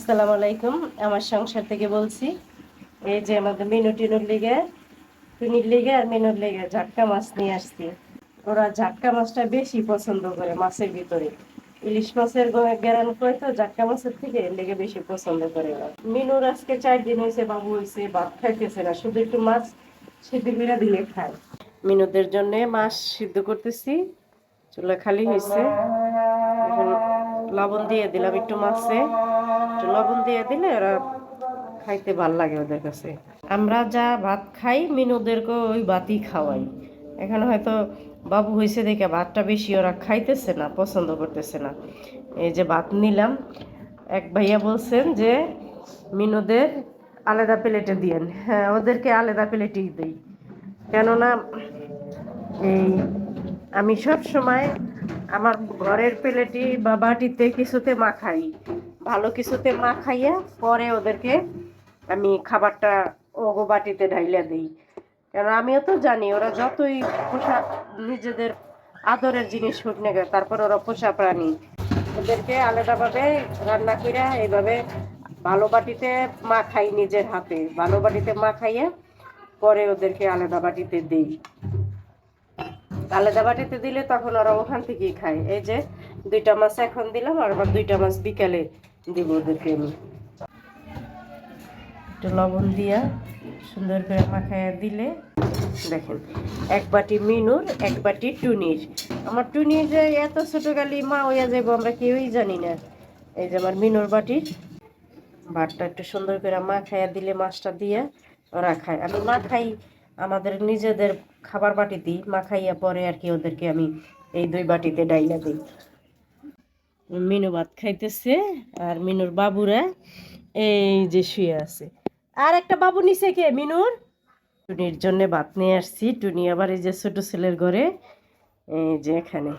আসসালামু আলাইকুম। আমার সংসার থেকে বলছি। এই যে আমাদের মিনু টিনুর লিগে, টুনির লিগে আর মিনুর লিগে ঝাটকা মাছ নিয়ে আসছি। ওরা ঝাটকা মাছটা বেশি পছন্দ করে মাছের ভিতরে। ইলিশ মাছের গ্যারান করে তো ঝাটকা মাছের থেকে এর লেগে বেশি পছন্দ করে ওরা। মিনুর আজকে 4 দিন হয়েছে, বাবু হয়েছে, ভাত খাইতেছে না, শুধু একটু মাছ সিদ্ধ করে দিলে খায়। মিনুদের জন্য মাছ সিদ্ধ করতেছি, চুলা খালি হয়েছে। এখন লবণ দিয়ে দিলাম একটু মাছে, একটু লবণ দিয়ে দিলে ওরা খাইতে ভাল লাগে ওদের কাছে। আমরা যা ভাত খাই মিনুদেরকে ওই ভাতই খাওয়াই। এখানে হয়তো বাবু হয়েছে দেখে ভাতটা বেশি ওরা খাইতেছে না, পছন্দ করতেছে না। এই যে ভাত নিলাম, এক ভাইয়া বলছেন যে মিনুদের আলাদা প্লেটে দিয়েন। হ্যাঁ, ওদেরকে আলাদা প্লেটেই দিই, কেননা এই আমি সব সময় আমার ঘরের প্লেটে বা বাটিতে কিছুতে মাখাই, ভালো কিছুতে মাখাইয়া পরে ওদেরকে আমি খাবারটা ওগো বাটিতে ঢাইলা দিই। কারণ আমিও তো জানি ওরা যতই পোষা নিজেদের আদরের জিনিস হোক না কেন, তারপর ওরা পোষা প্রাণী, ওদেরকে আলাদাভাবে রান্না করে এইভাবে ভালো বাটিতে মাখাই, নিজের হাতে ভালো বাটিতে মাখাইয়া পরে ওদেরকে আলাদা বাটিতে দিই। আলাদা বাটিতে দিলে তখন ওরা ওখান থেকেই খায়। এই যে 2টা মাছ এখন দিলাম, আর আবার 2টা মাছ বিকালে দিব ওদেরকে। আমি একটু লবণ দিয়া সুন্দর করে মাখাইয়া দিলে দেখেন, 1 বাটি মিনুর, 1 বাটি টুনির। আমার টুনির যে এত ছোট গালি মা হইয়া যাবো আমরা কেউই জানি না। এই যে আমার মিনুর বাটির ভাতটা একটু সুন্দর করে মাখাইয়া দিলে মাছটা দিয়ে ওরা খায়। আমি মাখাই আমাদের নিজেদের খাবার বাটি দিই, মাখাইয়া পরে আর কি ওদেরকে আমি এই 2 বাটিতে ডাইলা দিই। মিনু ভাত খাইতেছে আর মিনুর বাবুরা এই যে শুয়ে আছে। আর একটা বাবু নিচে কে মিনুর? টুনির জন্য ভাত নিয়ে আসছি। টুনি আবার এই যে ছোট ছেলের ঘরে, এই যে এখানে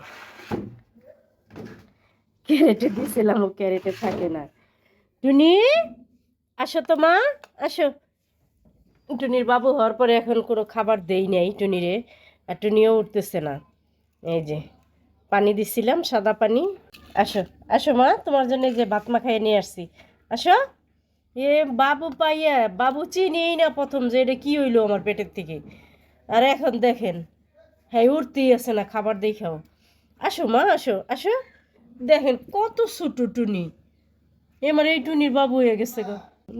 ক্যারেটে দিয়েছিলাম, ও ক্যারেটে থাকে না। টুনি আসো তো মা, আসো। টুনির বাবু হওয়ার পরে এখন কোনো খাবার দেই নাই টুনিরে, আর টুনিও উঠতেছে না। এই যে পানি দিছিলাম, সাদা পানি। আসো আসো মা, তোমার জন্য যে ভাত মাখাইয়ে নিয়ে আসছি, আসো। এ বাবু পাইয়া বাবু চিনিই না প্রথম যে এটা কি হইলো আমার পেটের থেকে, আর এখন দেখেন হ্যাঁ উঠতেই আছে না খাবার দেখাও। আসো মা, আসো আসো। দেখেন কত ছোট টুনি, এবার এই টুনির বাবু হয়ে গেছে গো।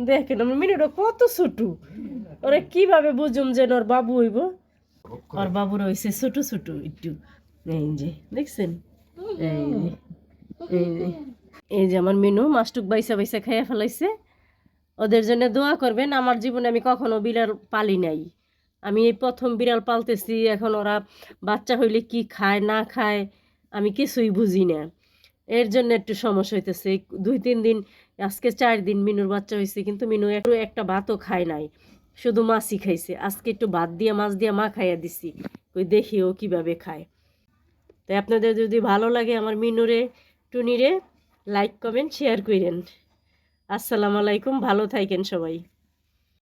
দেখেন আমার মিনুটা কত ছোট, ওরা কিভাবে বুঝুম যেন ওর বাবু হইব। ওর বাবুর হয়েছে ছোট ছোট একটু। এই যে দেখছেন, এই যে এই যে এই যে আমার মিনু মাছটুক বাইসা বাইসা খাইয়া ফেলাইছে। ওদের জন্য দোয়া করবেন। আমার জীবনে আমি কখনো বিড়াল পালি নাই, আমি এই প্রথম বিড়াল পালতেছি। এখন ওরা বাচ্চা হইলে কি খায় না খায় আমি কিছুই বুঝি না, এর জন্য একটু সমস্যা হইতেছে। 2-3 দিন, আজকে 4 দিন মিনুর বাচ্চা হয়েছে, কিন্তু মিনু একটু একটা ভাতও খায় নাই, শুধু মাছই খাইছে। আজকে একটু ভাত দিয়ে মাছ দিয়ে মা খাইয়া দিছি, ওই দেখি ও কীভাবে খায়। তাই আপনাদের যদি ভালো লাগে আমার মিনুরে টুনিরে লাইক কমেন্ট শেয়ার করেন। আসসালামু আলাইকুম, ভালো থাকেন সবাই।